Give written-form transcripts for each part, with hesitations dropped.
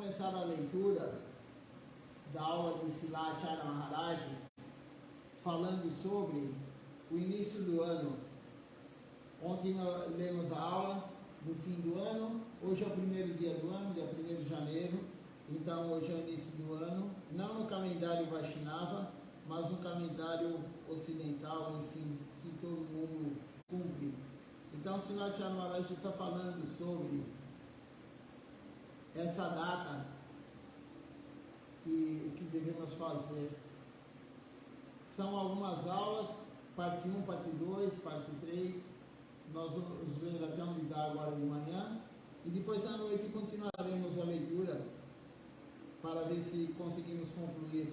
começar a leitura da aula de Srila Acharya Maharaj, falando sobre o início do ano. Ontem nós lemos a aula do fim do ano, hoje é o primeiro dia do ano, dia 1º de janeiro, então hoje é o início do ano, não no calendário Vaishnava, mas no calendário ocidental, enfim, que todo mundo cumpre. Então, Srila Acharya Maharaj está falando sobre essa data e o que devemos fazer. São algumas aulas, parte 1, parte 2, parte 3, nós vamos ver até onde dá agora de manhã, e depois à noite continuaremos a leitura para ver se conseguimos concluir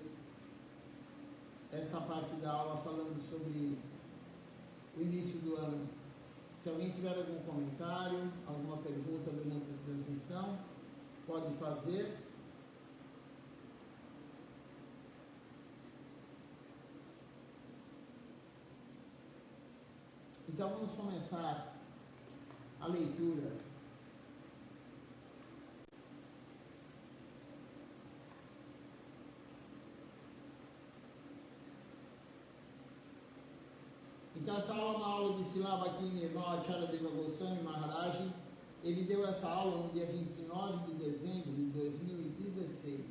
essa parte da aula falando sobre o início do ano. Se alguém tiver algum comentário, alguma pergunta durante a transmissão, pode fazer. Então vamos começar a leitura. Então essa aula é uma aula de Srila Bhaktivinoda Acharya Deva Goswami Maharaj. Ele deu essa aula no dia 29 de dezembro de 2016.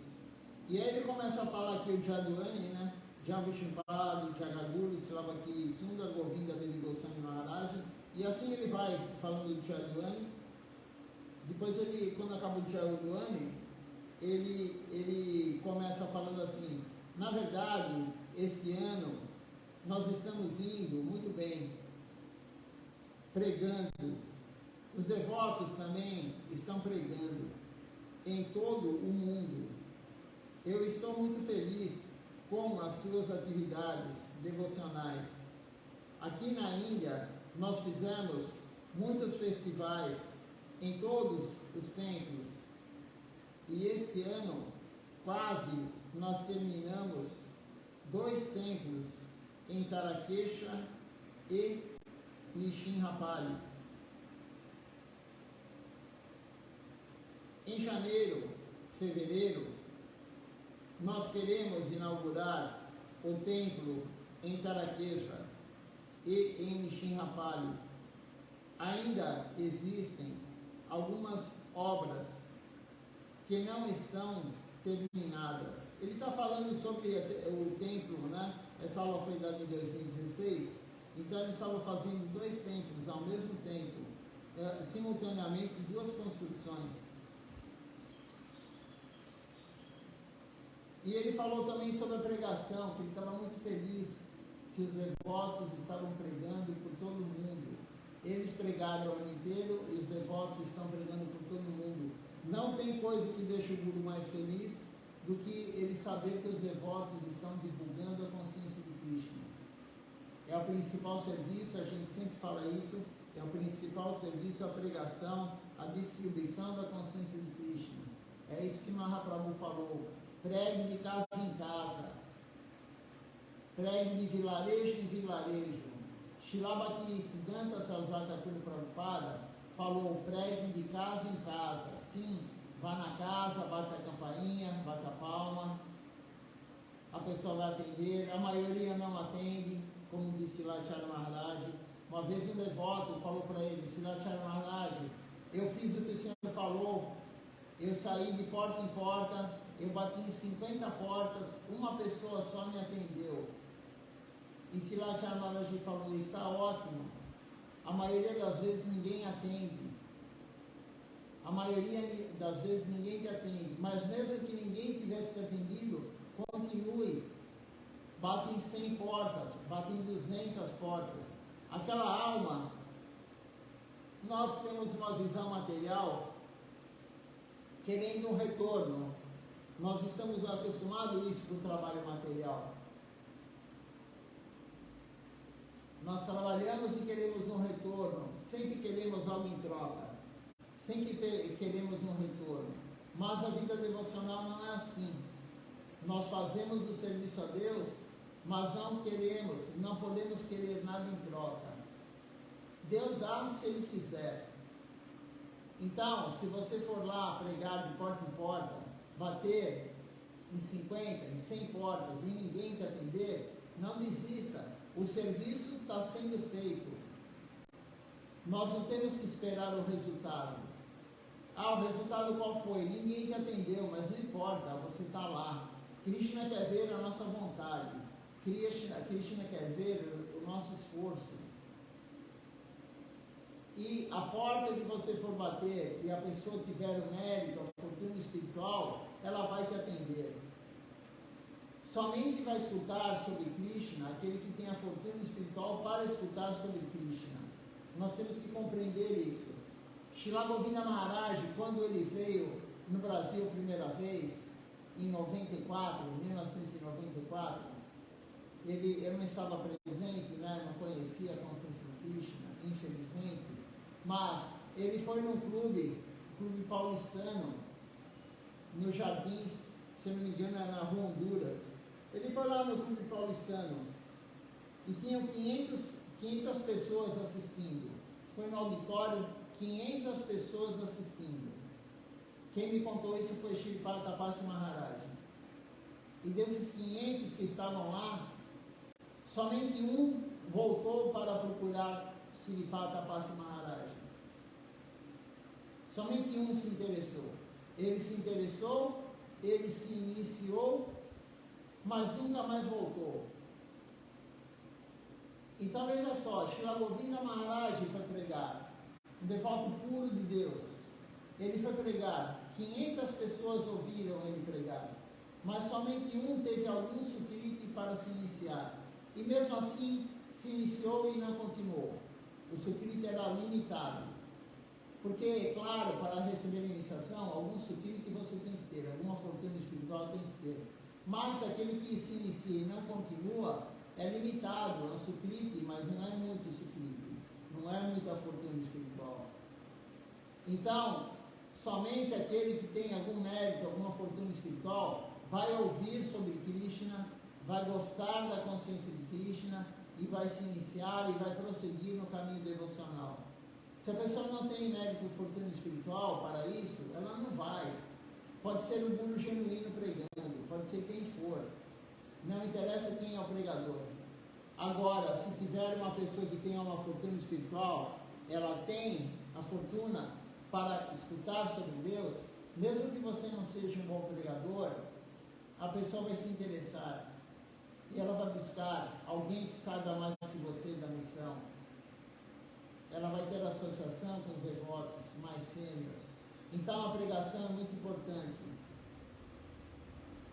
E aí ele começa a falar aqui o Jadwani, né? Javishmpad, Jagaduru, Srila Bhakti Sundar Govinda Deva Goswami Maharaj. E assim ele vai falando do Jadwani. Depois ele, quando acaba o Jadwani, ele começa falando assim: na verdade, este ano nós estamos indo muito bem, pregando. Os devotos também estão pregando em todo o mundo. Eu estou muito feliz com as suas atividades devocionais. Aqui na Índia, nós fizemos muitos festivais em todos os templos. E este ano, quase, nós terminamos 2 templos em Tarakesha e Nishinrapali. Em janeiro, fevereiro, nós queremos inaugurar o templo em Tarakesha e em Nishinrapali. Ainda existem algumas obras que não estão terminadas. Ele está falando sobre o templo, né? Essa aula foi dada em 2016, então ele estava fazendo 2 templos ao mesmo tempo, simultaneamente 2 construções. E ele falou também sobre a pregação, que ele estava muito feliz que os devotos estavam pregando por todo o mundo. Eles pregaram o ano inteiro e os devotos estão pregando por todo o mundo. Não tem coisa que deixe o Guru mais feliz do que ele saber que os devotos estão divulgando a consciência de Krishna. É o principal serviço, a gente sempre fala isso, é o principal serviço a pregação, a distribuição da consciência de Krishna. É isso que Mahaprabhu falou: pregue de casa em casa, pregue de vilarejo em vilarejo. Srila Bhaktisiddhanta Sarasvati Thakur Prabhupada falou: pregue de casa em casa. Sim, vá na casa, bate a campainha, bate a palma, a pessoa vai atender. A maioria não atende, como disse Srila Acharya Maharaj. Uma vez um devoto falou para ele: Srila Acharya Maharaj, eu fiz o que o senhor falou, eu saí de porta em porta, eu bati em 50 portas, uma pessoa só me atendeu. E Srila Acharya Maharaj falou: está ótimo, a maioria das vezes ninguém atende. A maioria das vezes ninguém te atende, mas mesmo que ninguém tivesse te atendido, continue. Bate em 100 portas, bate em 200 portas. Aquela alma, nós temos uma visão material querendo um retorno. Nós estamos acostumados a isso do trabalho material. Nós trabalhamos e queremos um retorno, sempre queremos algo em troca. Sempre queremos um retorno, mas a vida devocional não é assim. Nós fazemos o serviço a Deus, mas não podemos querer nada em troca. Deus dá se Ele quiser. Então, se você for lá pregar de porta em porta, bater em 50, em 100 portas e ninguém te atender, não desista. O serviço está sendo feito. Nós não temos que esperar o resultado. O resultado qual foi? Ninguém te atendeu, mas não importa, você está lá. Krishna quer ver a nossa vontade. Krishna quer ver o nosso esforço. E a porta que você for bater e a pessoa tiver o mérito, a fortuna espiritual, ela vai te atender. Somente vai escutar sobre Krishna aquele que tem a fortuna espiritual para escutar sobre Krishna. Nós temos que compreender isso. Srila Govinda Maharaj, quando ele veio no Brasil a primeira vez, em 1994, ele não estava presente, né? Não conhecia a consciência de Krishna, infelizmente, mas ele foi num clube paulistano, nos Jardins, se não me engano, era na Rua Honduras. Ele foi lá no clube paulistano e tinham 500 pessoas assistindo. Foi no auditório, 500 pessoas assistindo. Quem me contou isso foi Shripad Tapasi Maharaj. E desses 500 que estavam lá, somente um voltou para procurar Shripad Tapasi Maharaj. Somente um se interessou. Ele se interessou, ele se iniciou, mas nunca mais voltou. Então veja só, Srila Govinda Maharaj foi pregar, um devoto puro de Deus. Ele foi pregar, 500 pessoas ouviram ele pregar, mas somente um teve algum sukriti para se iniciar. E mesmo assim, se iniciou e não continuou. O sukriti era limitado. Porque, claro, para receber a iniciação, algum sukriti você tem que ter, alguma fortuna espiritual tem que ter. Mas aquele que se inicia e não continua, é limitado, é um sukriti, mas não é muito sukriti, não é muita fortuna espiritual. Então, somente aquele que tem algum mérito, alguma fortuna espiritual, vai ouvir sobre Krishna, vai gostar da consciência de Krishna e vai se iniciar e vai prosseguir no caminho devocional. Se a pessoa não tem mérito e fortuna espiritual para isso, ela não vai. Pode ser um guru genuíno pregando, pode ser quem for. Não interessa quem é o pregador. Agora, se tiver uma pessoa que tenha uma fortuna espiritual, ela tem a fortuna para escutar sobre Deus, mesmo que você não seja um bom pregador, a pessoa vai se interessar. E ela vai buscar alguém que saiba mais que você da missão. Ela vai ter associação com os devotos mais sênior. Então a pregação é muito importante.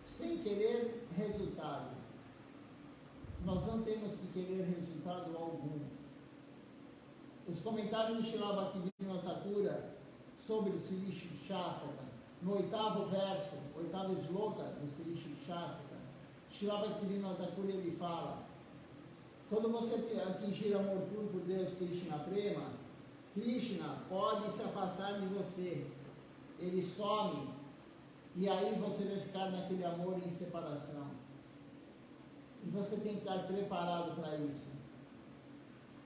Sem querer resultado. Nós não temos que querer resultado algum. Os comentários do Srila Bhaktivinoda Thakur sobre o Sri Shastaka, no 8º verso, 8º shloka do Sri Shastaka, Srila Bhaktivinoda Thakur ele fala: quando você atingir amor puro por Deus, Krishna Prema, Krishna pode se afastar de você. Ele some e aí você vai ficar naquele amor em separação. E você tem que estar preparado para isso.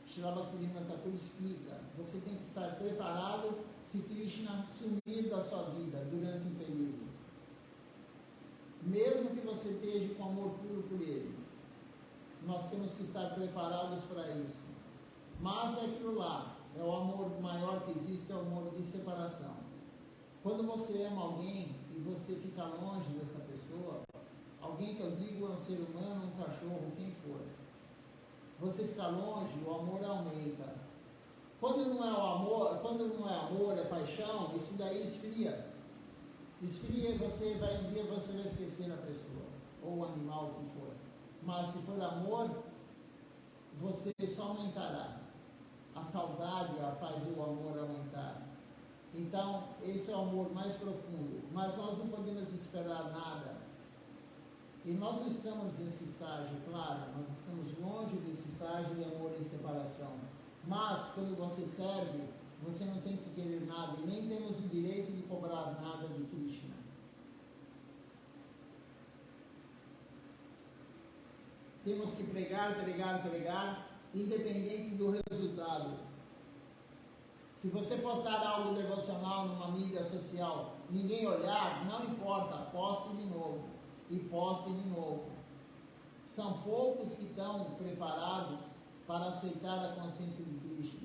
Srila Bhaktivinoda Thakur explica: você tem que estar preparado se Krishna sumir da sua vida durante um período. Mesmo que você esteja com amor puro por Ele, nós temos que estar preparados para isso. Mas é aquilo lá, é o amor maior que existe, é o amor de separação. Quando você ama alguém e você fica longe dessa pessoa, alguém que eu digo é um ser humano, um cachorro, quem for, você fica longe, o amor aumenta. Quando não é amor, é paixão, isso daí esfria. Esfria e um dia você vai esquecer a pessoa, ou o animal, o que for. Mas se for amor, você só aumentará. A saudade faz o amor aumentar. Então, esse é o amor mais profundo. Mas nós não podemos esperar nada. E nós não estamos nesse estágio, claro, nós estamos longe desse estágio de amor em separação. Mas, quando você serve, você não tem que querer nada, e nem temos o direito de cobrar nada de Krishna. Temos que pregar, independente do resultado. Se Se você postar algo devocional numa mídia social, ninguém olhar, não importa, poste de novo e poste de novo. São poucos que estão preparados para aceitar a consciência de Cristo.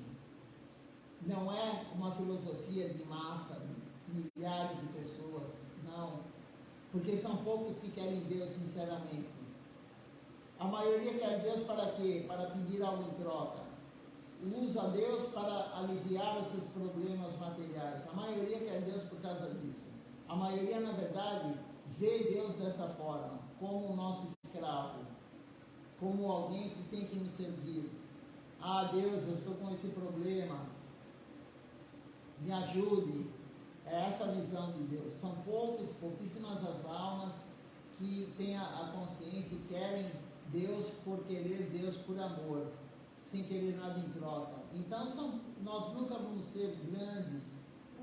Não é uma filosofia de massa, de milhares de pessoas, não. Porque são poucos que querem Deus sinceramente. A maioria quer Deus para quê? Para pedir algo em troca. Usa Deus para aliviar os seus problemas materiais. A maioria quer Deus por causa disso. A maioria, na verdade, vê Deus dessa forma, como o nosso escravo, como alguém que tem que nos servir. Ah, Deus, eu estou com esse problema, me ajude. É essa a visão de Deus. São pouquíssimas as almas que têm a consciência e querem Deus por querer Deus por amor, sem querer nada em troca. Então nós nunca vamos ser grandes,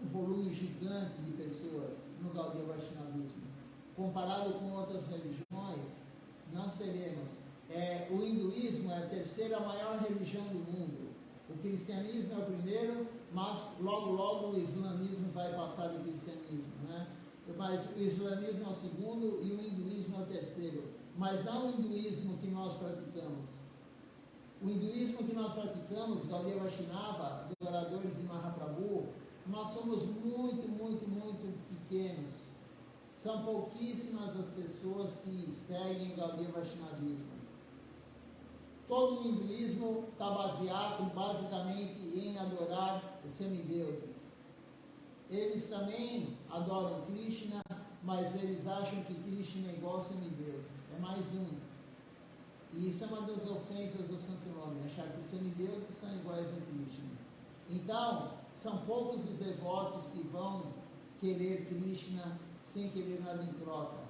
um volume gigante de pessoas no Gaudiya Vaishnavismo. Comparado com outras religiões, não seremos. O hinduísmo é a terceira maior religião do mundo. O cristianismo é o primeiro, mas logo o islamismo vai passar do cristianismo, né? Mas o islamismo é o segundo e o hinduísmo é o terceiro. Mas não o hinduísmo que nós praticamos. O hinduísmo que nós praticamos, Gaudiya Vaishnava, adoradores de Mahaprabhu, nós somos muito pequenos. São pouquíssimas as pessoas que seguem Gaudiya Vaishnavismo. Todo o hinduísmo está baseado basicamente em adorar os semideuses. Eles também adoram Krishna, mas eles acham que Krishna é igual a semideuses. É mais um. E isso é uma das ofensas do Santo Nome, achar que os semideuses são iguais a Krishna. Então, são poucos os devotos que vão querer Krishna sem querer nada em troca.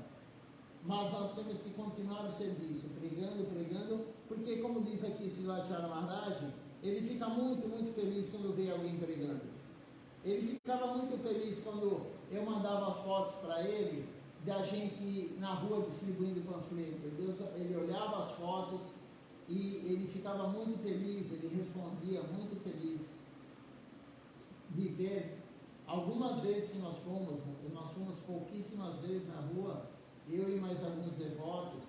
Mas nós temos que continuar o serviço, pregando, porque como diz aqui Srilacharya Maharaj, ele fica muito feliz quando vê alguém pregando. Ele ficava muito feliz quando eu mandava as fotos para ele, da gente na rua distribuindo panfleto. Ele olhava as fotos e ele ficava muito feliz, ele respondia muito feliz de ver. Algumas vezes que nós fomos pouquíssimas vezes na rua, eu e mais alguns devotos,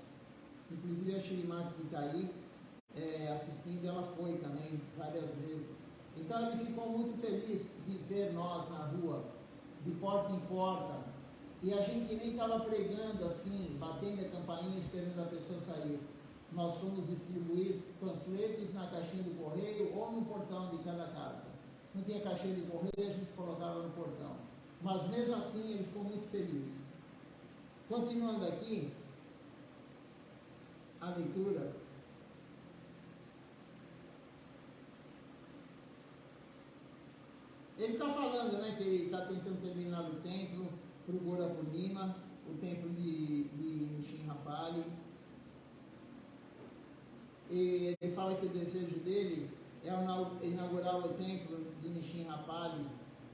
inclusive a Shrimati que está aí assistindo, ela foi também várias vezes. Então ele ficou muito feliz de ver nós na rua, de porta em porta, e a gente nem estava pregando assim, batendo a campainha esperando a pessoa sair. Nós fomos distribuir panfletos na caixinha do correio ou no portão de cada casa. Não tinha caixinha de correio, a gente colocava no portão. Mas mesmo assim ele ficou muito feliz. Continuando aqui, a leitura. Ele está falando, né, que ele está tentando terminar o templo para o Gora Purnima, o templo de Nishinrapali. E ele fala que o desejo dele é inaugurar o templo de Nishinrapali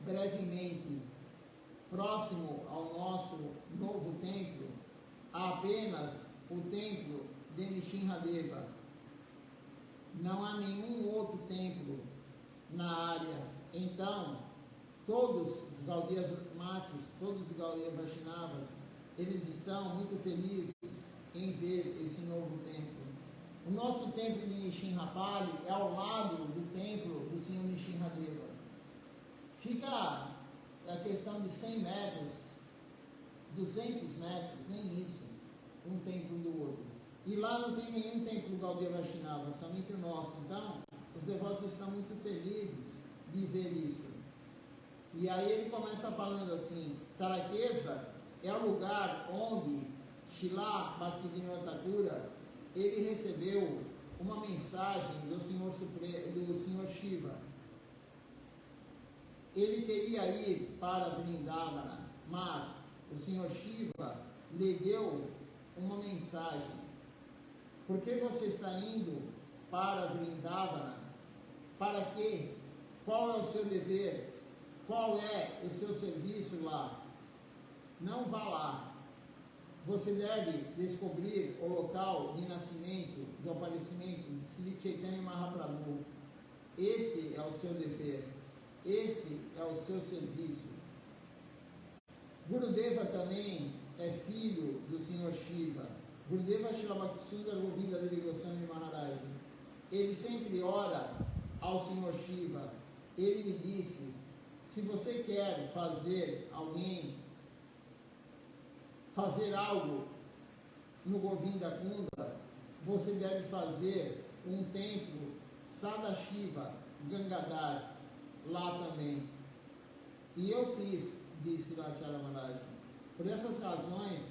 brevemente, próximo ao nosso novo templo, há apenas o templo de Nishinradeva. Não há nenhum outro templo na área. Então, todos os Gaudiyas Matis, todos os Gaudiya Vaishnavas, eles estão muito felizes em ver esse novo templo. O nosso templo de Nishinrapali é ao lado do templo do Senhor Nishinradeva. Fica a questão de 100 metros, 200 metros, nem isso, um templo do outro. E lá não tem nenhum templo Gaudiya Vaishnava, somente o nosso. Então, os devotos estão muito felizes de ver isso. E aí ele começa falando assim: Tarakesvar é o lugar onde Srila Bhaktivinoda Thakura ele recebeu uma mensagem do Senhor Shiva. Ele queria ir para Vrindavana, mas o Senhor Shiva lhe deu uma mensagem. Por que você está indo para Vrindavana? Para quê? Qual é o seu dever? Qual é o seu serviço lá? Não vá lá. Você deve descobrir o local de nascimento, do aparecimento de Sri Chaitanya Mahaprabhu. Esse é o seu dever. esse é o seu serviço. Gurudeva também é filho do Senhor Shiva. Gurudeva Srila Bhaktisundar Govinda Devi Goswami Maharaj. Ele sempre ora ao Senhor Shiva. Ele lhe disse: se você quer fazer algo no Govinda Kunda, você deve fazer um templo Sadashiva Gangadhar lá também. E eu fiz, disse Lachara Maharaj. Por essas razões,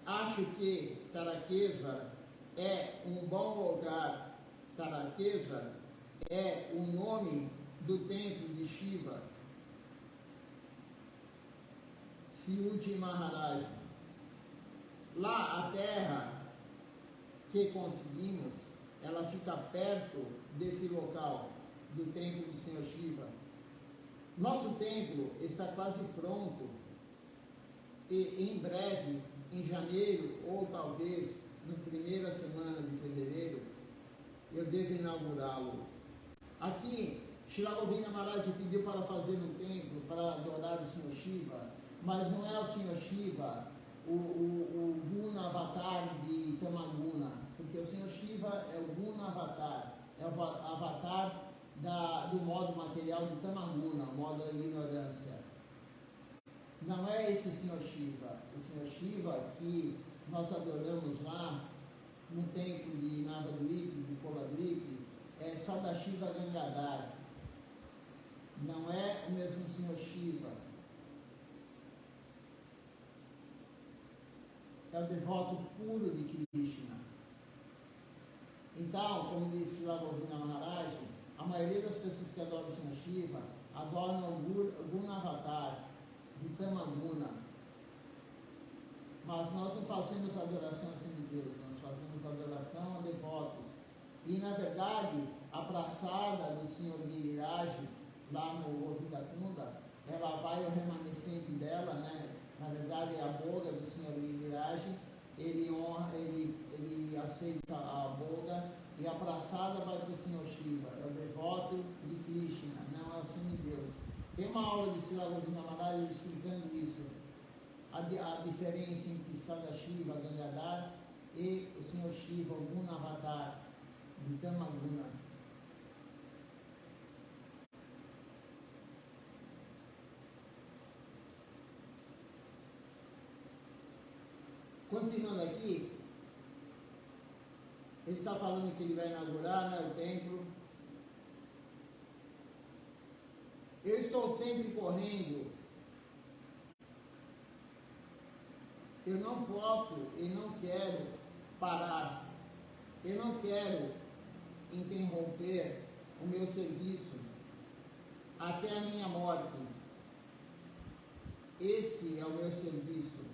acho que Tarakesvara é um bom lugar. Tarakesvara é o nome do templo de Shiva. Siuji Maharaj. Lá a terra que conseguimos, ela fica perto desse local, do templo do Senhor Shiva. Nosso templo está quase pronto e em breve, em janeiro ou talvez na primeira semana de fevereiro, eu devo inaugurá-lo. Aqui, Srila Govinda Maharaj pediu para fazer um templo para adorar o Senhor Shiva, mas não é o Senhor Shiva, o Guna Avatar de Tamaguna, porque o Senhor Shiva é o Guna Avatar, é o avatar do modo material de Tamaguna, o modo da ignorância. Não é esse Senhor Shiva. O Senhor Shiva que nós adoramos lá no templo de Navadvipa, de Koladvipa, é Sadashiva Gangadhar. Não é o mesmo Senhor Shiva. É o devoto puro de Krishna. Então, como disse lá o Govinda Maharaj, a maioria das pessoas que adoram o Senhor Shiva adoram o Guna Avatar de Tamaguna. Mas nós não fazemos adoração assim de Deus, nós fazemos adoração a devotos. E na verdade, a praçada do Senhor Giriraj, lá no Govinda Kunda, ela vai o remanescente dela, né? Na verdade, a boga do Senhor Giriraj, ele aceita a boga e a praçada vai para o Senhor Shiva, é o devoto de Krishna, não é o semideus. Tem uma aula de Srila Govinda Maharaj explicando isso, a diferença entre Sadashiva Gangadhar e o Senhor Shiva, o Guna Avatar de Tamaguna. Continuando aqui, ele está falando que ele vai inaugurar, né, o templo. Eu estou sempre correndo. Eu não posso e não quero parar. Eu não quero interromper o meu serviço até a minha morte. Este é o meu serviço.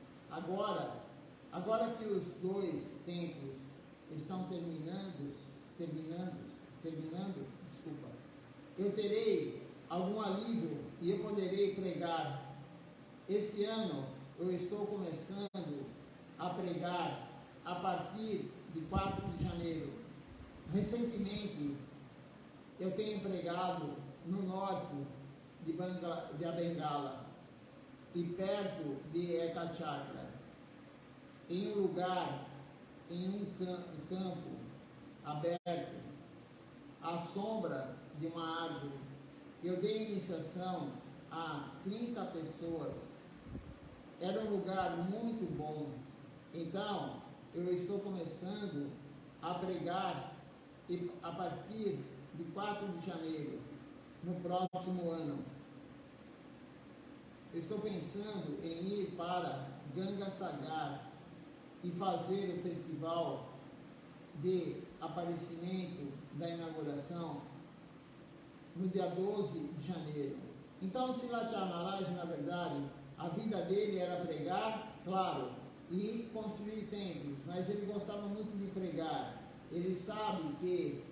Agora que os dois templos estão terminando, eu terei algum alívio e eu poderei pregar. Este ano eu estou começando a pregar a partir de 4 de janeiro. Recentemente eu tenho pregado no norte de Bengala e perto de Ekachakra, em um lugar, em um campo aberto, à sombra de uma árvore. Eu dei iniciação a 30 pessoas. Era um lugar muito bom. Então, eu estou começando a pregar a partir de 4 de janeiro, no próximo ano. Eu estou pensando em ir para Ganga Sagar e fazer o festival de aparecimento da inauguração no dia 12 de janeiro. Então, Srila Maharaj, na verdade, a vida dele era pregar, claro, e construir templos, mas ele gostava muito de pregar. Ele sabe que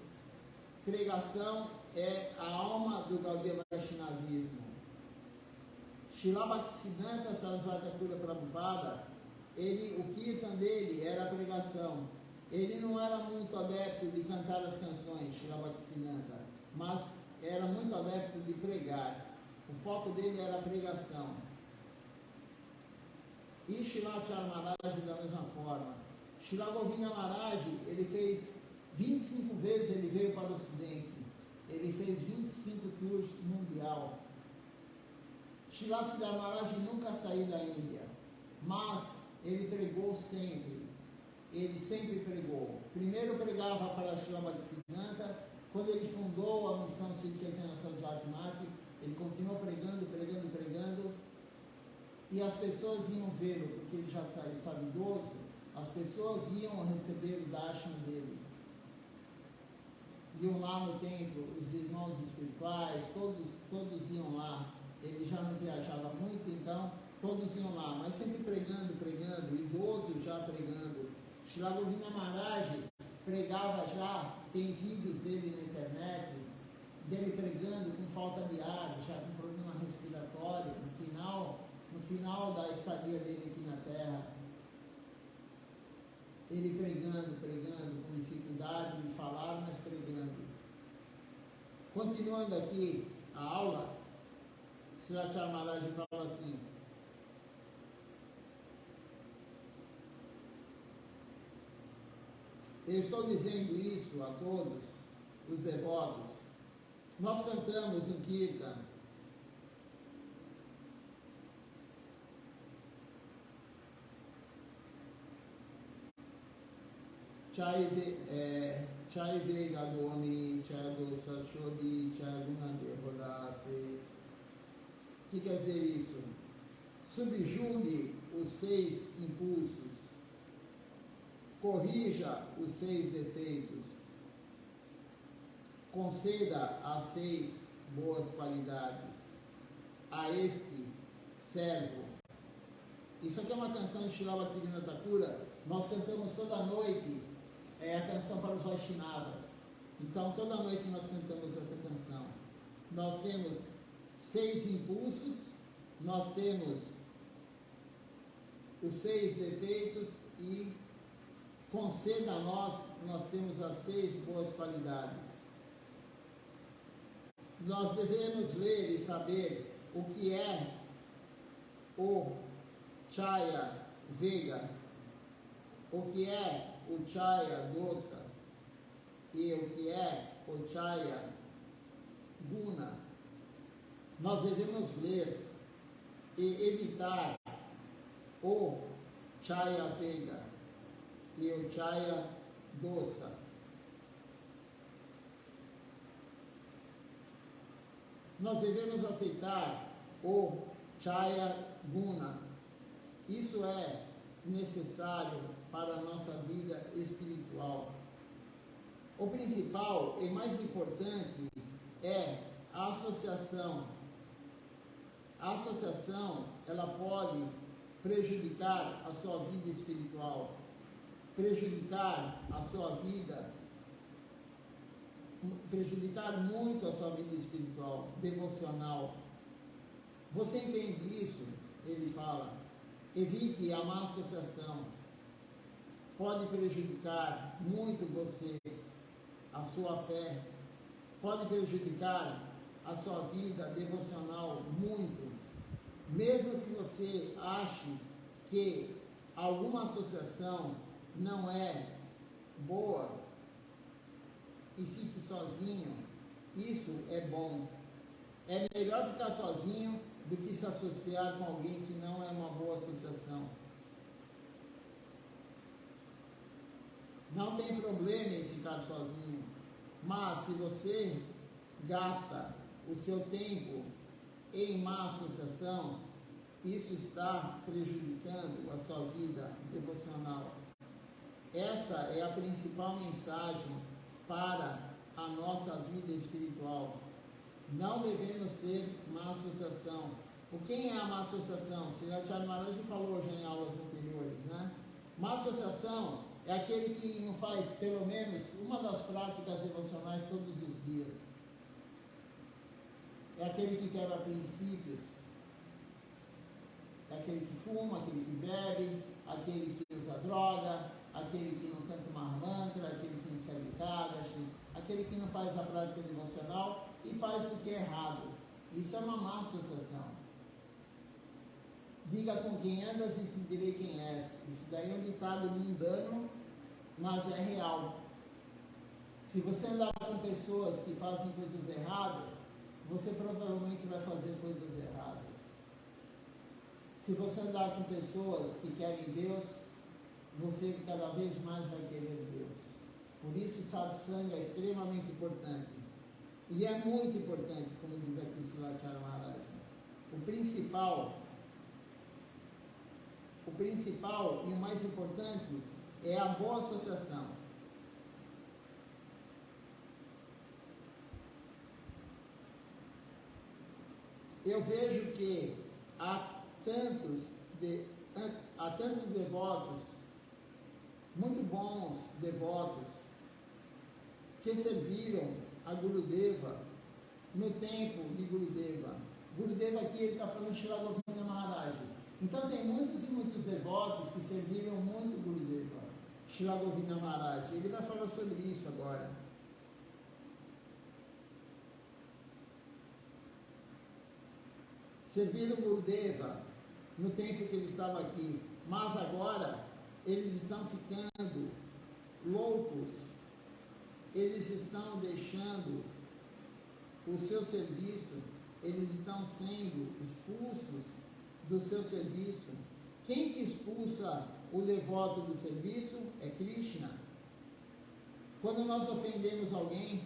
pregação é a alma do Gaudiya Vaishnavismo. Srila Bhaktisiddhanta Sarasvati Thakur Prabhupada, o kirtan dele era a pregação. Ele não era muito adepto de cantar as canções, Srila Bhaktisiddhanta, mas era muito adepto de pregar. O foco dele era a pregação. E Srila Acharya Maharaj da mesma forma. Srila Govinda Maharaj, ele fez 25 vezes, ele veio para o Ocidente. Ele fez 25 tours mundial. Srila Siddhar Maharaj nunca saiu da Índia, mas ele pregou sempre. Ele sempre pregou. Primeiro pregava para Srila Bhaktisiddhanta. Quando ele fundou a missão Sri Chaitanya Sarasvati Mati, ele continuou pregando, pregando, pregando. E as pessoas iam vê-lo, porque ele já estava idoso. As pessoas iam receber o darshan dele. Iam lá no templo, os irmãos espirituais, todos iam lá. Ele já não viajava muito, então todos iam lá, mas sempre pregando, pregando, idoso já pregando. Srila Govinda Maharaj pregava já, tem vídeos dele na internet, dele pregando com falta de ar, já com problema respiratório, no final da estadia dele aqui na Terra. Ele pregando, com dificuldade de falar, mas pregando. Continuando aqui a aula, Srila Acharya Maharaj fala assim: eu estou dizendo isso a todos os devotos. Nós cantamos em Kirtan Chai Vega Domi, Chai Dosa Shodi, Chai Gunadevodase. O que quer dizer isso? Subjugue os 6 impulsos, corrija os 6 defeitos, conceda as 6 boas qualidades a este servo. Isso aqui é uma canção de Srila Bhaktivinoda Thakura. Nós cantamos toda noite a canção para os Vaishnavas. Então toda noite nós cantamos essa canção. Nós temos 6 impulsos, nós temos os 6 defeitos e conceda a nós temos as 6 boas qualidades. Nós devemos ler e saber o que é o Chaya Vega, o que é o Chaya Dosa e o que é o Chaya Guna. Nós devemos ler e evitar o Chaya Vega e o Chaya Dosa. Nós devemos aceitar o Chaya Guna. Isso é necessário para a nossa vida espiritual. O principal e mais importante é a associação. A associação, ela pode prejudicar a sua vida espiritual, prejudicar a sua vida, prejudicar muito a sua vida espiritual, devocional. Você entende isso? Ele fala, evite a má associação. Pode prejudicar muito você, a sua fé, pode prejudicar a sua vida devocional muito. Mesmo que você ache que alguma associação não é boa e fique sozinho, isso é bom. É melhor ficar sozinho do que se associar com alguém que não é uma boa associação. Não tem problema em ficar sozinho, mas se você gasta o seu tempo em má associação, isso está prejudicando a sua vida devocional. Essa é a principal mensagem para a nossa vida espiritual. Não devemos ter má associação. O que é a má associação? O Sri Acharya Maharaj falou já em aulas anteriores, né? Má associação é aquele que não faz pelo menos uma das práticas devocionais todos os dias. É aquele que quebra princípios. É aquele que fuma, aquele que bebe, aquele que usa droga, aquele que não canta uma mantra, aquele que não segue Kadashi, aquele que não faz a prática devocional e faz o que é errado. Isso é uma má associação. Diga com quem andas e te direi quem és. Isso daí é um ditado mundano, mas é real. Se você andar com pessoas que fazem coisas erradas, você provavelmente vai fazer coisas erradas. Se você andar com pessoas que querem Deus, você cada vez mais vai querer Deus. Por isso, satsang é extremamente importante. E é muito importante, como diz aqui Silachara Maharaj. O principal e o mais importante é a boa associação. Eu vejo que há tantos devotos, muito bons devotos, que serviram a Gurudeva no tempo de Gurudeva. Gurudeva aqui ele está falando de Srila Govinda Maharaj. Então tem muitos e muitos devotos que serviram muito Gurudeva, Srila Govinda Maharaj. Ele vai falar sobre isso agora. Serviram Gurudeva no tempo que ele estava aqui, mas agora eles estão ficando loucos, eles estão deixando o seu serviço, eles estão sendo expulsos do seu serviço. Quem que expulsa o devoto do serviço é Krishna. Quando nós ofendemos alguém,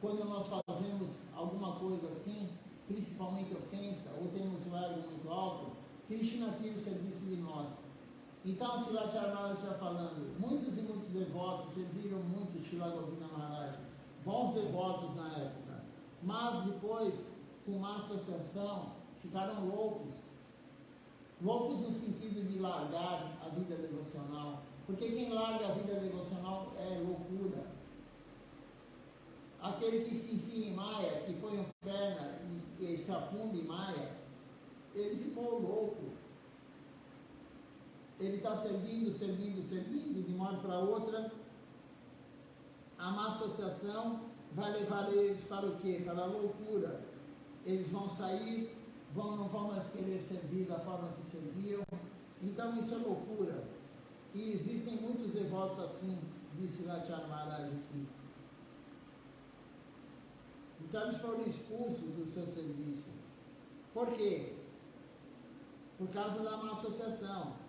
quando nós fazemos alguma coisa assim, principalmente ofensa, ou temos um ego muito alto, Krishna tira o serviço de nós. Então, Silachara Maharaj está falando, muitos e muitos devotos serviram muito Srila Govinda Maharaj, bons devotos na época, mas depois, com uma associação, ficaram loucos. Loucos no sentido de largar a vida devocional, porque quem larga a vida devocional é loucura. Aquele que se enfia em Maya, que põe a perna e se afunda em Maya, ele ficou louco. Ele está servindo, de uma hora para outra. A má associação vai levar eles para o quê? Para a loucura. Eles vão sair, não vão mais querer servir da forma que serviam. Então isso é loucura. E existem muitos devotos assim, disse Silachara Maharaj aqui. Então eles foram expulsos do seu serviço. Por quê? Por causa da má associação.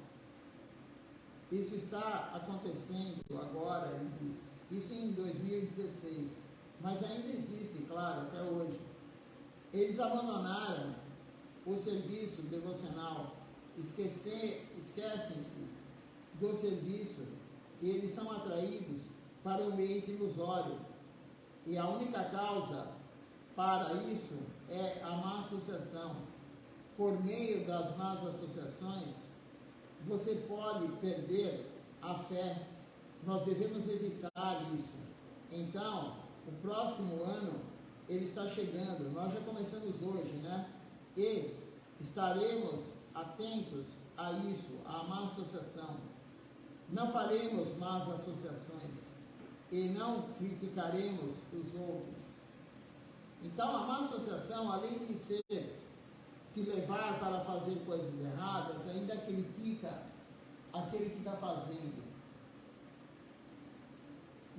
Isso está acontecendo agora, ele diz. Isso em 2016. Mas ainda existe, claro, até hoje. Eles abandonaram o serviço devocional, esquecem-se do serviço e eles são atraídos para o ambiente ilusório. E a única causa para isso é a má associação. Por meio das más associações, você pode perder a fé. Nós devemos evitar isso. Então, o próximo ano, ele está chegando. Nós já começamos hoje, né? E estaremos atentos a isso, à má associação. Não faremos más associações e não criticaremos os outros. Então, a má associação, além de te levar para fazer coisas erradas, ainda critica aquele que está fazendo.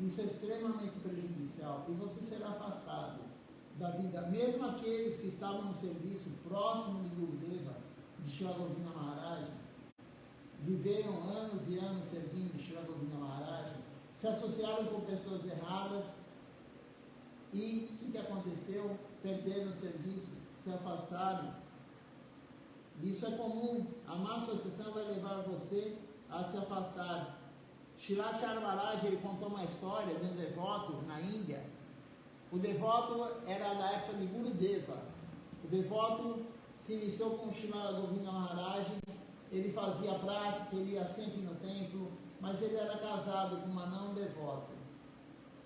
Isso é extremamente prejudicial e você será afastado da vida. Mesmo aqueles que estavam no serviço próximo de Gurudeva, de Srila Govinda Maharaj, viveram anos e anos servindo Srila Govinda Maharaj, se associaram com pessoas erradas e o que aconteceu? Perderam o serviço, se afastaram. Isso é comum. A má associação vai levar você a se afastar. Silachara Maharaj, ele contou uma história de um devoto na Índia. O devoto era da época de Gurudeva. O devoto se iniciou com Srila Govinda Maharaj, ele fazia prática, ele ia sempre no templo, mas ele era casado com uma não devota.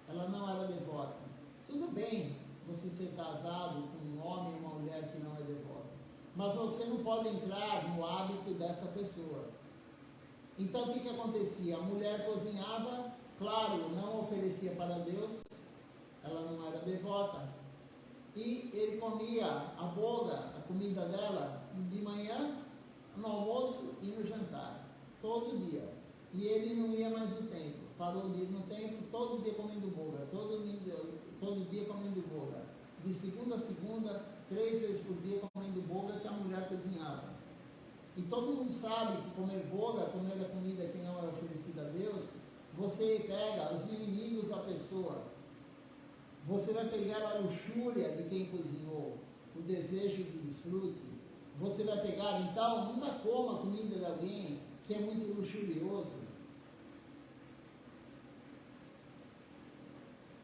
Ela não era devota. Tudo bem você ser casado com um homem e uma mulher que não é devota, mas você não pode entrar no hábito dessa pessoa. Então o que acontecia? A mulher cozinhava, claro, não oferecia para Deus, ela não era devota, E ele comia a boga, a comida dela, de manhã, no almoço e no jantar, todo dia. E ele não ia mais no templo, parou de ir no templo, todo dia comendo boga, todo dia comendo boga. De segunda a segunda, 3 vezes por dia comendo boga que a mulher cozinhava. E todo mundo sabe que comer boga, comer a comida que não é oferecida a Deus, você pega os inimigos da pessoa. Você vai pegar a luxúria de quem cozinhou, o desejo de desfrute. Você vai pegar, então, nunca coma a comida de alguém que é muito luxurioso,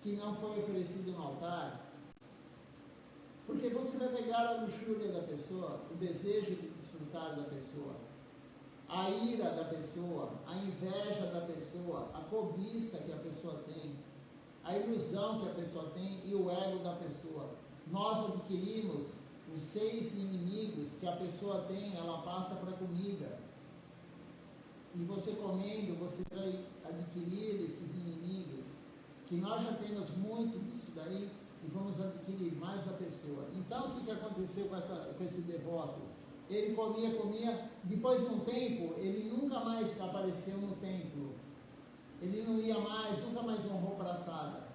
que não foi oferecido no altar. Porque você vai pegar a luxúria da pessoa, o desejo de desfrutar da pessoa, a ira da pessoa, a inveja da pessoa, a cobiça que a pessoa tem, a ilusão que a pessoa tem e o ego da pessoa. Nós adquirimos os 6 inimigos que a pessoa tem, ela passa para a comida. E você comendo, você vai adquirir esses inimigos, que nós já temos muito disso daí, e vamos adquirir mais da pessoa. Então, o que aconteceu com esse devoto? Ele comia, depois de um tempo, ele nunca mais apareceu no templo. Ele não ia mais, nunca mais honrou praçada.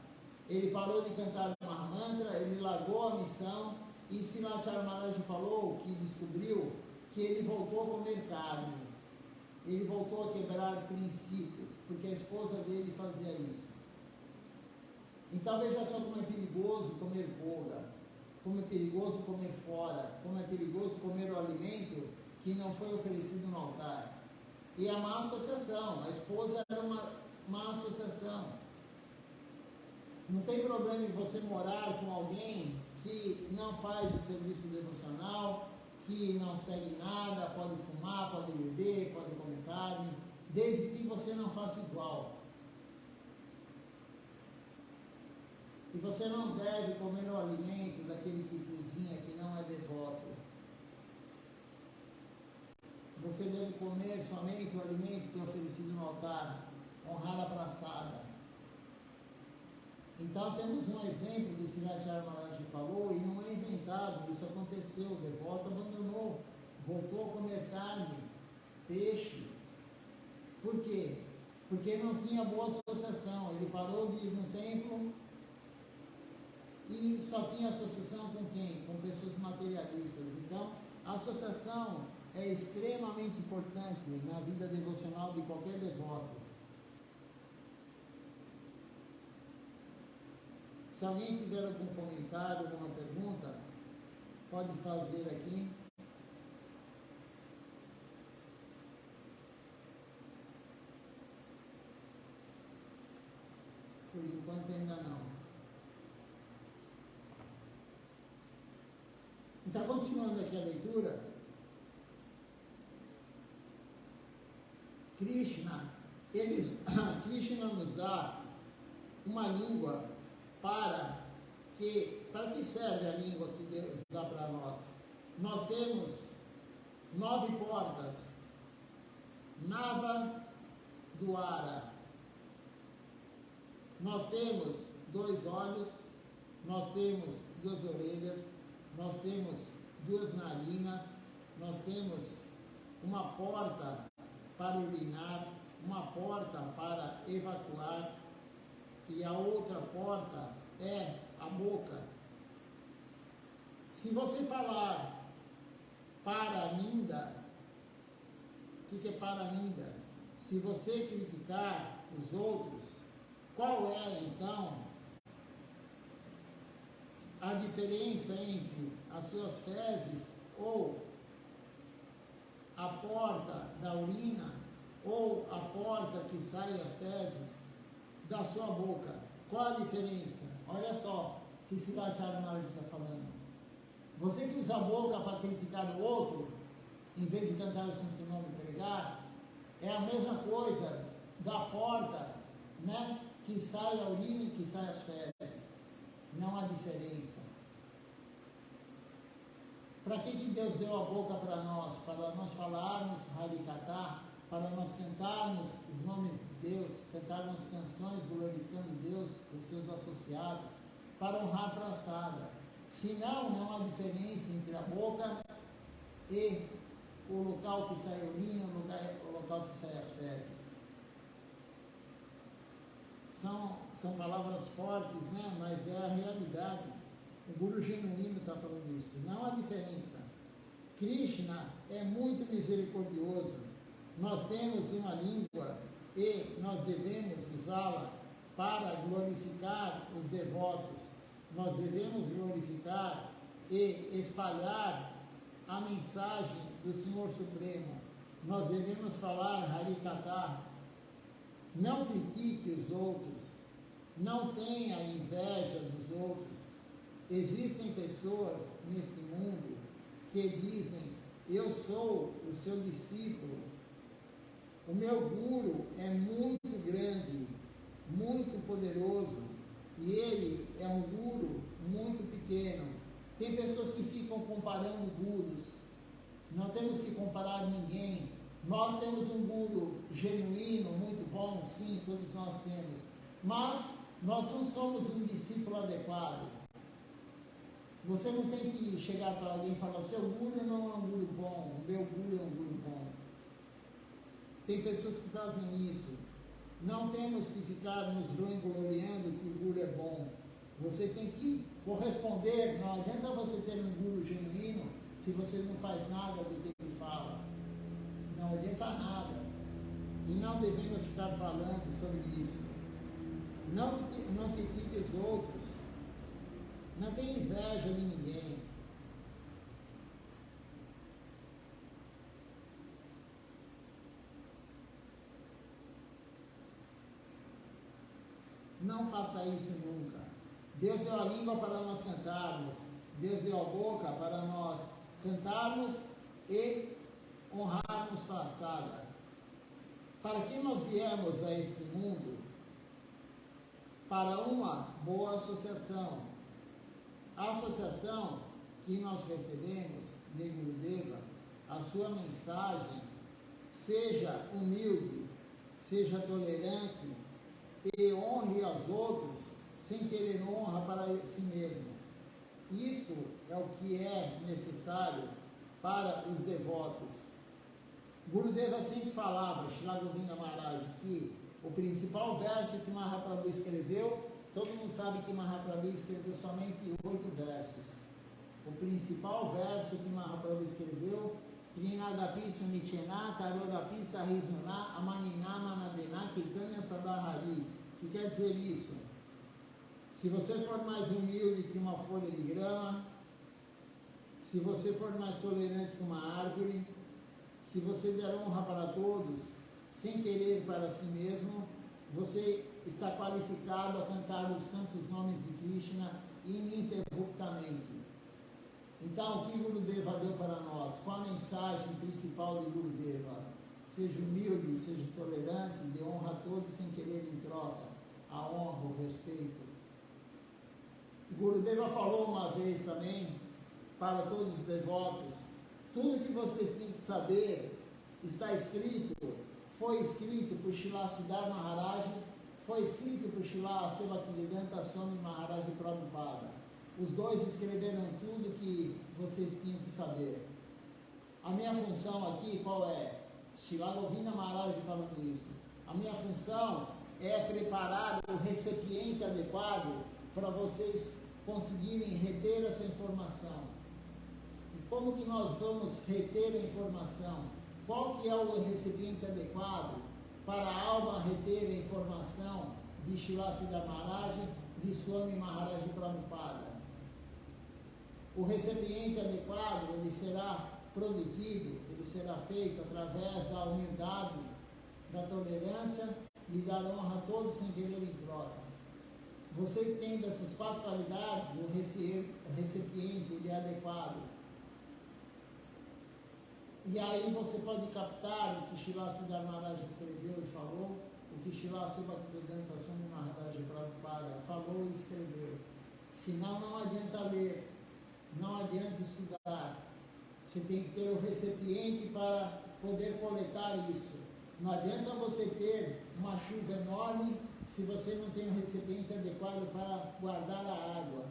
Ele parou de cantar uma mantra, ele largou a missão, e Srila Maharaj falou que descobriu que ele voltou a comer carne. Ele voltou a quebrar princípios, porque a esposa dele fazia isso. Então veja só como é perigoso comer boga, como é perigoso comer fora, como é perigoso comer o alimento que não foi oferecido no altar. E a má associação, a esposa era uma má associação. Não tem problema em você morar com alguém que não faz o serviço devocional, que não segue nada, pode fumar, pode beber, pode comer carne, desde que você não faça igual. E você não deve comer o alimento daquele que cozinha, que não é devoto. Você deve comer somente o alimento que é oferecido no altar, honrar a praçada. Então temos um exemplo do Srila Maharaj falou, e não é inventado, isso aconteceu, o devoto abandonou, voltou a comer carne, peixe. Por quê? Porque não tinha boa associação, ele parou de ir no templo, e só tinha associação com quem? Com pessoas materialistas. Então, a associação é extremamente importante na vida devocional de qualquer devoto. Se alguém tiver algum comentário, alguma pergunta, pode fazer aqui. Por enquanto ainda não. Então, continuando aqui a leitura, Krishna nos dá uma língua para que serve a língua que Deus dá para nós? Nós temos 9 portas, Nava Duara. Nós temos 2 olhos, nós temos 2 orelhas, nós temos 2 narinas, nós temos uma porta para urinar, uma porta para evacuar, e a outra porta é a boca. Se você falar paraninda, o que é paraninda? Se você criticar os outros, qual é então a diferença entre as suas fezes ou a porta da urina ou a porta que sai as fezes da sua boca? Qual a diferença? Olha só o que Srila Maharaj está falando. Você que usa a boca para criticar o outro, em vez de cantar o Santo Nome e pregar, é a mesma coisa da porta, né, que sai a urina e que sai as fezes. Não há diferença. Para que Deus deu a boca para nós? Para nós falarmos Harikatha, para nós cantarmos os nomes de Deus, cantarmos canções glorificando Deus, os seus associados, para honrar a praçada. Senão, não há diferença entre a boca e o local que sai a urina, o local que sai as fezes. São palavras fortes, né? Mas é a realidade. O Guru genuíno está falando isso. Não há diferença. Krishna é muito misericordioso. Nós temos uma língua e nós devemos usá-la para glorificar os devotos. Nós devemos glorificar e espalhar a mensagem do Senhor Supremo. Nós devemos falar Harikatha. Não critique os outros. Não tenha inveja dos outros. Existem pessoas neste mundo que dizem: eu sou o seu discípulo. O meu guru é muito grande, muito poderoso, e ele é um guru muito pequeno. Tem pessoas que ficam comparando gurus. Não temos que comparar ninguém. Nós temos um guru genuíno, muito bom, sim, todos nós temos. Mas nós não somos um discípulo adequado. Você não tem que chegar para alguém e falar: seu guru não é um guru bom, o meu guru é um guru bom. Tem pessoas que fazem isso. Não temos que ficar nos vangloriando que o guru é bom. Você tem que corresponder. Não adianta você ter um guru genuíno se você não faz nada do que ele fala. Não adianta nada. E não devemos ficar falando sobre isso. Não critique os outros. Não tem inveja de ninguém. Não faça isso nunca. Deus deu a língua para nós cantarmos. Deus deu a boca para nós cantarmos e honrarmos para a saga. Para que nós viemos a este mundo? Para uma boa associação. A associação que nós recebemos de Gurudeva, a sua mensagem, seja humilde, seja tolerante e honre aos outros sem querer honra para si mesmo. Isso é o que é necessário para os devotos. Gurudeva sempre falava, Srila Govinda Maharaj, que o principal verso que Mahaprabhu escreveu, todo mundo sabe que Mahaprabhu escreveu somente 8 versos. O principal verso que Mahaprabhu escreveu, Trinadapi Sunichena, Tarodapi Sarizuna, Amaninama Nadena, Kitanya Sadahari. O que quer dizer isso? Se você for mais humilde que uma folha de grama, se você for mais tolerante que uma árvore, se você der honra para todos, sem querer para si mesmo, você está qualificado a cantar os santos nomes de Krishna ininterruptamente. Então, o que Gurudeva deu para nós? Qual a mensagem principal de Gurudeva? Seja humilde, seja tolerante, dê honra a todos sem querer em troca a honra, o respeito. Gurudeva falou uma vez também para todos os devotos: tudo que vocês têm que saber está escrito, foi escrito por Srila Siddhar Maharaj, foi escrito por Srila Sevakidanta Swami Maharaj Prabhupada. Os dois escreveram tudo que vocês tinham que saber. A minha função aqui qual é? Srila Govinda Maharaj falando isso. A minha função é preparar o recipiente adequado para vocês conseguirem reter essa informação. E como que nós vamos reter a informação? Qual que é o recipiente adequado para a alma reter a informação de Srila Siddhar Maharaj, de Swami Maharaj Prabhupada? O recipiente adequado, ele será produzido, ele será feito através da humildade, da tolerância e dar honra a todos sem querer em troca. Você tem dessas 4 qualidades, o recipiente ele é adequado. E aí você pode captar o que Srila Siddhar Maharaj escreveu e falou, o que Srila Sevakidanta Swami Maharaj Prabhupada falou e escreveu. Senão não adianta ler, não adianta estudar. Você tem que ter o recipiente para poder coletar isso. Não adianta você ter uma chuva enorme se você não tem um recipiente adequado para guardar a água.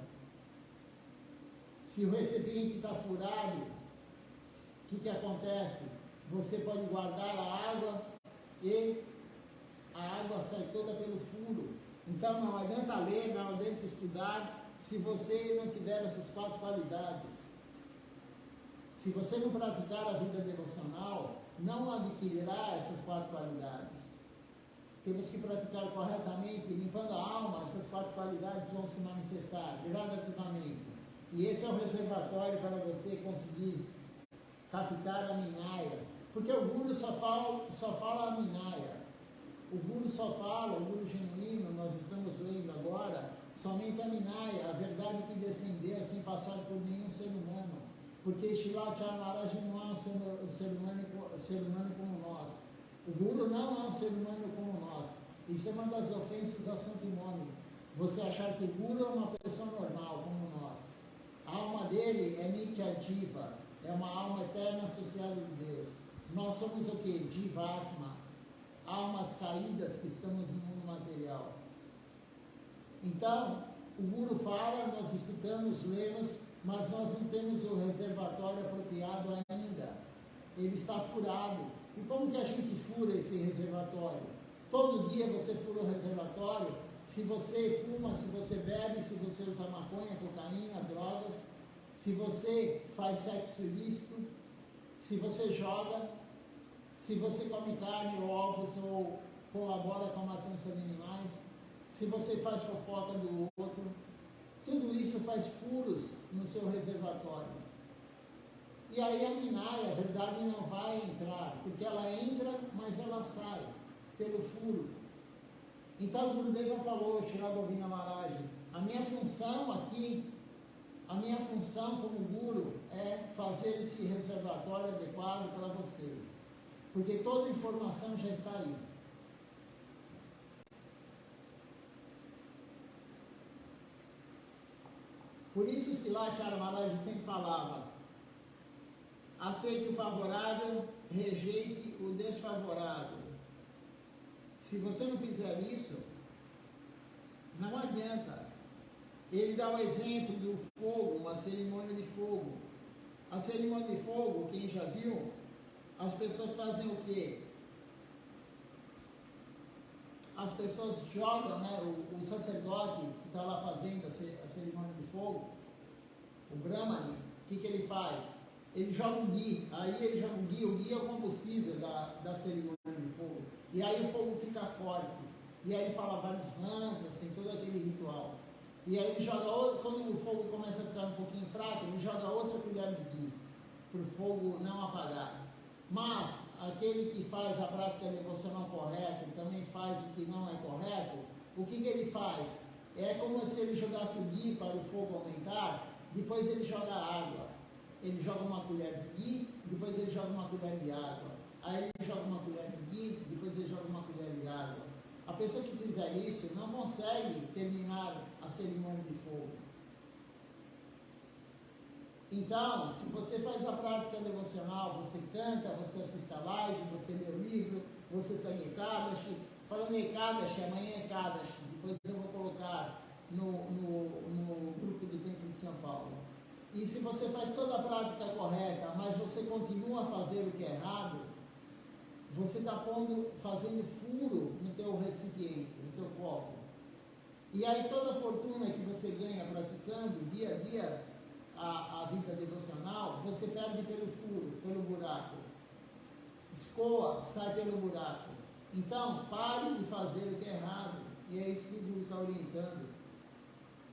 Se o recipiente está furado, o que acontece? Você pode guardar a água e a água sai toda pelo furo. Então não adianta ler, não adianta estudar, se você não tiver essas 4 qualidades. Se você não praticar a vida devocional, não adquirirá essas 4 qualidades. Temos que praticar corretamente, limpando a alma, essas 4 qualidades vão se manifestar gradativamente. E esse é o reservatório para você conseguir captar a minaia. Porque o guru só fala a minaia. O guru só fala, o guru genuíno, nós estamos lendo agora, somente a minaia, a verdade que descendeu sem passar por nenhum ser humano. Porque Shilacha Maharaj não é um ser humano como nós. O guru não é um ser humano como nós. Isso é uma das ofensas a Santo Nome. Você achar que o guru é uma pessoa normal como nós. A alma dele é Nityajiva, é uma alma eterna associada a Deus. Nós somos o que? Jivatma, almas caídas que estamos no mundo material. Então, o guru fala, nós escutamos, lemos, mas nós não temos o reservatório apropriado ainda. Ele está furado. E como que a gente fura esse reservatório? Todo dia você fura o reservatório. Se você fuma, se você bebe, se você usa maconha, cocaína, drogas, se você faz sexo ilícito, se você joga, se você come carne ou ovos ou colabora com a matança de animais, se você faz fofoca do outro, tudo isso faz furos no seu reservatório. E aí a minaia, a verdade, não vai entrar, porque ela entra, mas ela sai pelo furo. Então o Gurudeva falou, Shri Govindamata Maharaj, a minha função aqui, a minha função como guru é fazer esse reservatório adequado para vocês. Porque toda a informação já está aí. Por isso Shilachara Maharaj sempre falava, aceite o favorável, rejeite o desfavorável. Se você não fizer isso, não adianta. Ele dá o exemplo do fogo, uma cerimônia de fogo. A cerimônia de fogo, quem já viu, as pessoas fazem o quê? As pessoas jogam, né, o sacerdote que está lá fazendo a cerimônia de fogo, o Brahmani, o que ele faz? Ele joga um ghee, aí ele joga um ghee, o ghee é o combustível da cerimônia de fogo. E aí o fogo fica forte. E aí ele fala vários mantras, tem todo aquele ritual. E aí ele joga outro, quando o fogo começa a ficar um pouquinho fraco, ele joga outra colher de ghee, para o fogo não apagar. Mas aquele que faz a prática devocional correta e também faz o que não é correto, o que ele faz? É como se ele jogasse o ghee para o fogo aumentar, depois ele joga água. Ele joga uma colher de ghee, depois ele joga uma colher de água. Aí ele joga uma colher de ghee, depois ele joga uma colher de água. A pessoa que fizer isso não consegue terminar a cerimônia de fogo. Então, se você faz a prática devocional, você canta, você assiste a live, você lê o livro, você segue Ekadashi. Falando em Ekadashi, amanhã é Ekadashi, depois eu vou colocar no grupo do Templo de São Paulo. E se você faz toda a prática correta, mas você continua a fazer o que é errado, você está fazendo furo no teu recipiente, no teu copo. E aí toda a fortuna que você ganha praticando dia a dia a vida devocional, você perde pelo furo, pelo buraco. Escoa, sai pelo buraco. Então, pare de fazer o que é errado. E é isso que o Guru está orientando.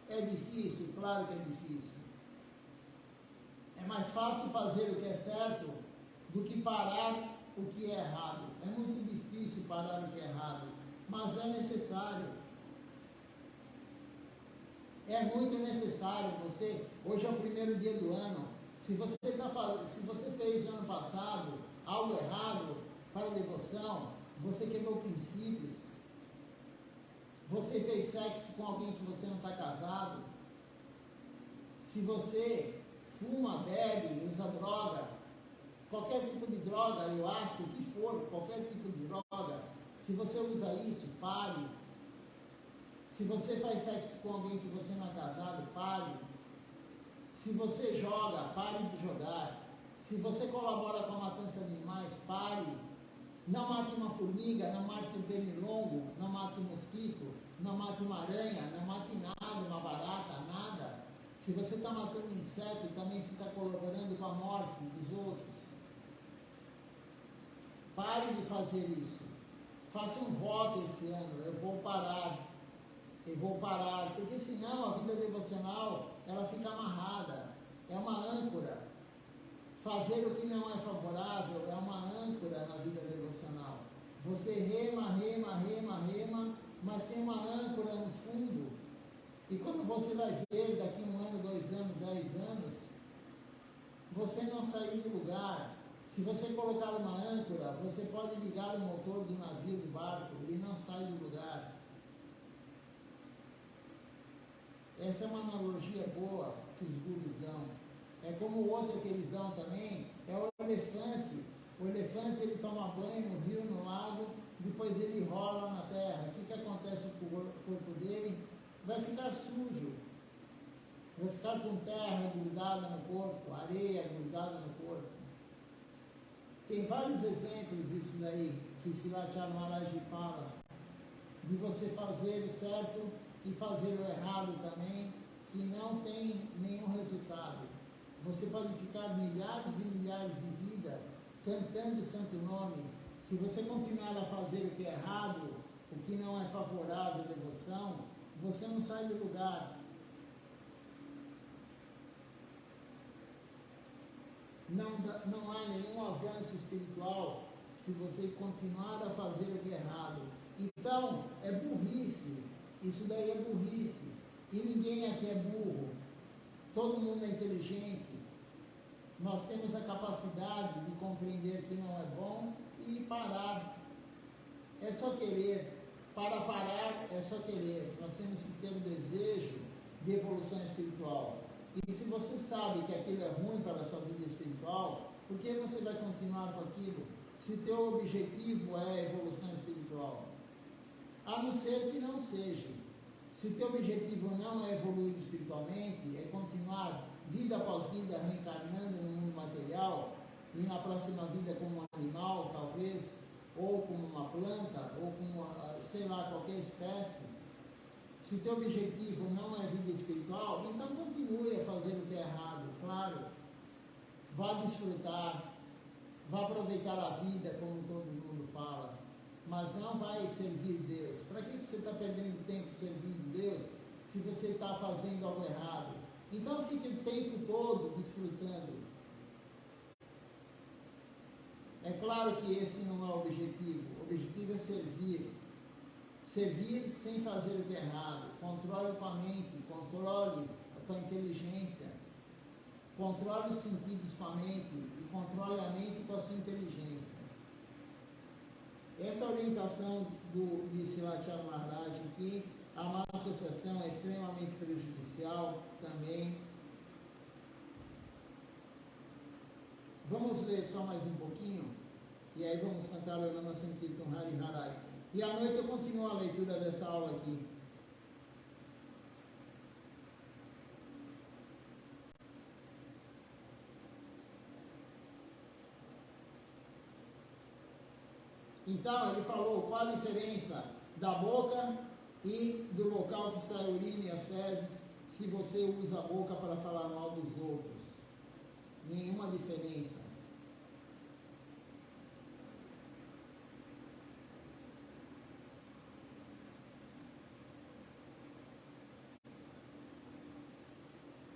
É difícil? Claro que é difícil. É mais fácil fazer o que é certo do que parar o que é errado. É muito difícil parar o que é errado, mas é necessário. É muito necessário você. Hoje é o primeiro dia do ano. Se você fez no ano passado algo errado para a devoção, você quebrou princípios. Você fez sexo com alguém que você não está casado. Se você fuma, bebe, usa droga, qualquer tipo de droga, eu acho, o que for, qualquer tipo de droga, se você usa isso, pare. Se você faz sexo com alguém que você não é casado, pare. Se você joga, pare de jogar. Se você colabora com a matança de animais, pare. Não mate uma formiga, não mate um pernilongo, não mate um mosquito, não mate uma aranha, não mate nada, uma barata, nada. Se você está matando inseto, também você está colaborando com a morte dos outros. Pare de fazer isso. Faça um voto esse ano, eu vou parar, porque senão a vida devocional, ela fica amarrada, é uma âncora. Fazer o que não é favorável é uma âncora na vida devocional. Você rema, mas tem uma âncora no fundo. E quando você vai ver daqui 1 ano, 2 anos, 10 anos, você não sair do lugar. Se você colocar uma âncora, você pode ligar o motor do navio, do barco, ele não sai do lugar. Essa é uma analogia boa que os gurus dão. É como outra que eles dão também, é o elefante. O elefante, ele toma banho no rio, no lago, depois ele rola na terra. O que acontece com o corpo dele? Vai ficar sujo. Vai ficar com terra grudada no corpo, areia grudada no corpo. Tem vários exemplos disso daí, que Silatya Maharaj fala, de você fazer o certo e fazer o errado também, que não tem nenhum resultado. Você pode ficar milhares e milhares de vidas cantando o santo nome. Se você continuar a fazer o que é errado, o que não é favorável à devoção, você não sai do lugar. Não há nenhum avanço espiritual se você continuar a fazer o que é errado. Então, é burrice. Isso daí é burrice. E ninguém aqui é burro. Todo mundo é inteligente. Nós temos a capacidade de compreender que não é bom e parar. É só querer. Para parar, é só querer. Nós temos que ter o desejo de evolução espiritual. E se você sabe que aquilo é ruim para a sua vida espiritual, por que você vai continuar com aquilo? Se teu objetivo é a evolução espiritual. A não ser que não seja. Se teu objetivo não é evoluir espiritualmente, é continuar vida após vida reencarnando no mundo material, e na próxima vida como um animal, talvez, ou como uma planta, ou como, sei lá, qualquer espécie. Se teu objetivo não é vida espiritual, então continue a fazer o que é errado, claro. Vá desfrutar, vá aproveitar a vida, como todo mundo fala, mas não vai servir Deus. Para que você está perdendo tempo servindo Deus, se você está fazendo algo errado? Então fique o tempo todo desfrutando. É claro que esse não é o objetivo. O objetivo é servir. Servir sem fazer o que é errado. Controle com a mente, controle com a inteligência. Controle os sentidos com a mente e controle a mente com a sua inteligência. Essa orientação de Silatya Maharaj aqui, a má associação é extremamente prejudicial também. Vamos ler só mais um pouquinho, e aí vamos cantar o Nama Sankirtan Hari Harai. E à noite eu continuo a leitura dessa aula aqui. Então, ele falou qual a diferença da boca e do local que sai a urina e as fezes, se você usa a boca para falar mal dos outros. Nenhuma diferença.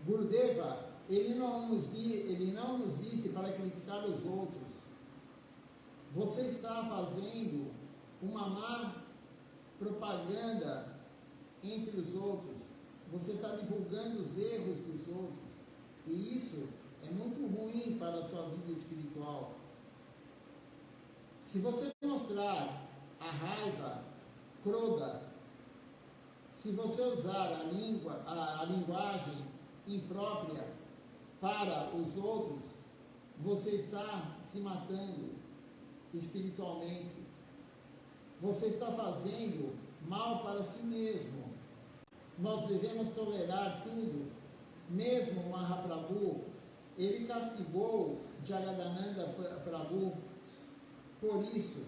Gurudeva, ele não nos disse para criticar os outros. Você está fazendo uma má propaganda entre os outros. Você está divulgando os erros dos outros. E isso é muito ruim para a sua vida espiritual. Se você mostrar a raiva, Krodha, se você usar a linguagem imprópria para os outros, você está se matando espiritualmente. Você está fazendo mal para si mesmo. Nós devemos tolerar tudo mesmo Mahaprabhu, ele castigou Jagadananda Prabhu por isso.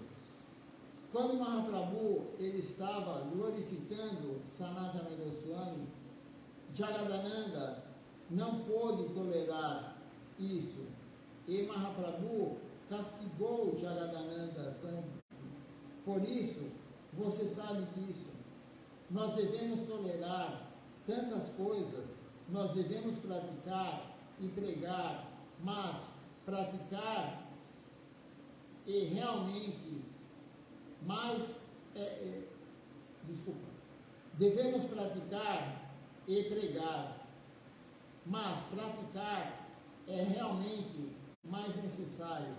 Quando Mahaprabhu ele estava glorificando Sanatana Goswami, Jagadananda não pôde tolerar isso. E Mahaprabhu castigou Jagadananda. Por isso, você sabe disso. Nós devemos tolerar tantas coisas, nós devemos praticar e pregar, mas praticar e realmente devemos praticar e pregar, mas praticar é realmente mais necessário.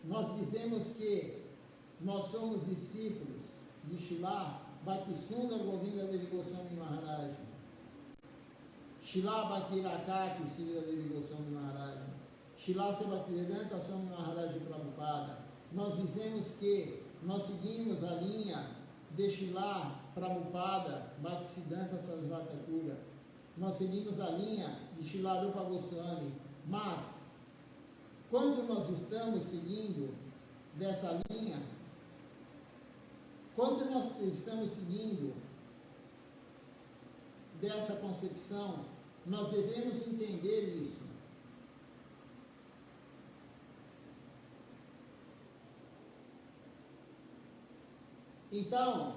Nós dizemos que nós somos discípulos de Srila Bhaktisundar Govinda Devi Goswami Maharaj, Srila Bhaktirakaki Srila Devi Goswami Maharaj, Srila Bhaktivedanta Swami Maharaj Prabhupada. Nós dizemos que nós seguimos a linha de Srila Prabhupada Bhaktisiddhanta Sarasvati Thakur. Nós seguimos a linha de Srila Rupa Goswami, mas quando nós estamos seguindo dessa linha, quando nós estamos seguindo dessa concepção, nós devemos entender isso. Então,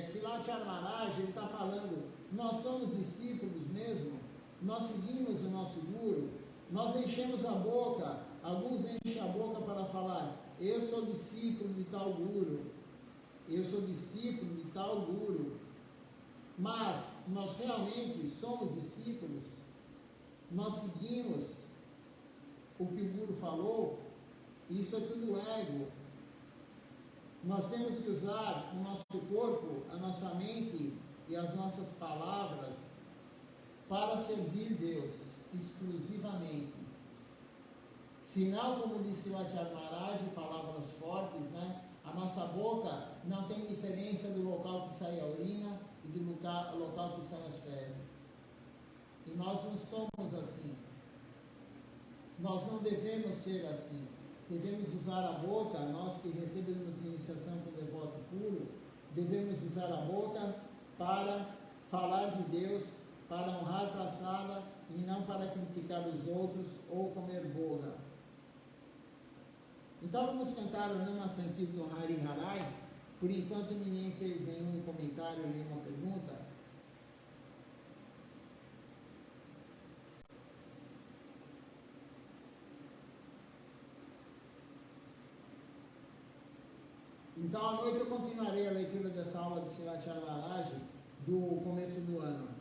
Srila Maharaj está falando, nós somos discípulos mesmo, nós seguimos o nosso Guru, nós enchemos a boca, alguns enchem a boca para falar, eu sou discípulo de tal Guru, eu sou discípulo de tal Guru, mas nós realmente somos discípulos, nós seguimos o que o Guru falou, isso é tudo ego. Nós temos que usar o nosso corpo, a nossa mente e as nossas palavras para servir Deus exclusivamente. Senão, como disse Srila Maharaj, palavras fortes, né? A nossa boca não tem diferença do local que sai a urina e do local que saem as fezes. E nós não somos assim. Nós não devemos ser assim. Devemos usar a boca, nós que recebemos iniciação com devoto puro, devemos usar a boca para falar de Deus, para honrar Prasada e não para criticar os outros ou comer boga. Então vamos cantar o Nama Sankirtan Hari Harai. Por enquanto ninguém fez nenhum comentário, nenhuma pergunta. Então, à noite eu continuarei a leitura dessa aula de Srila Maharaj do começo do ano.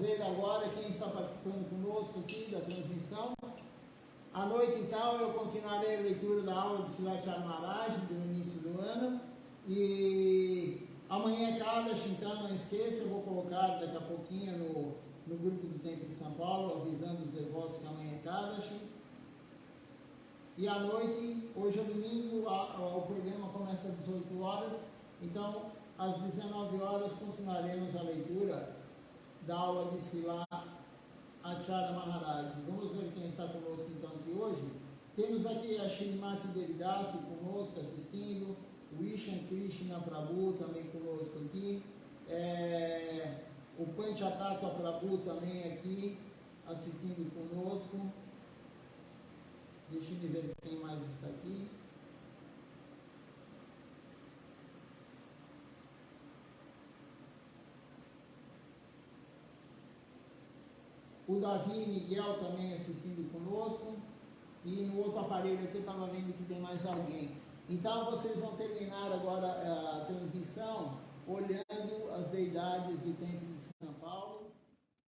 ver agora quem está participando conosco aqui da transmissão. À noite, então, eu continuarei a leitura da aula de Silat Maharaj, do início do ano. E amanhã é Kadash, então não esqueça, eu vou colocar daqui a pouquinho no grupo do Templo de São Paulo, avisando os devotos que amanhã é Kadash. E à noite, hoje é domingo, o programa começa às 18 horas, então às 19 horas continuaremos a leitura da aula de Sila Acharya Maharaj. Vamos ver quem está conosco então aqui hoje. Temos aqui a Srimati Devidasi conosco assistindo, o Ishan Krishna Prabhu também conosco aqui, o Panchatattva Prabhu também aqui assistindo conosco. Deixa eu ver quem mais está aqui. O Davi Miguel também assistindo conosco. E no outro aparelho aqui eu estava vendo que tem mais alguém. Então vocês vão terminar agora a transmissão olhando as deidades do templo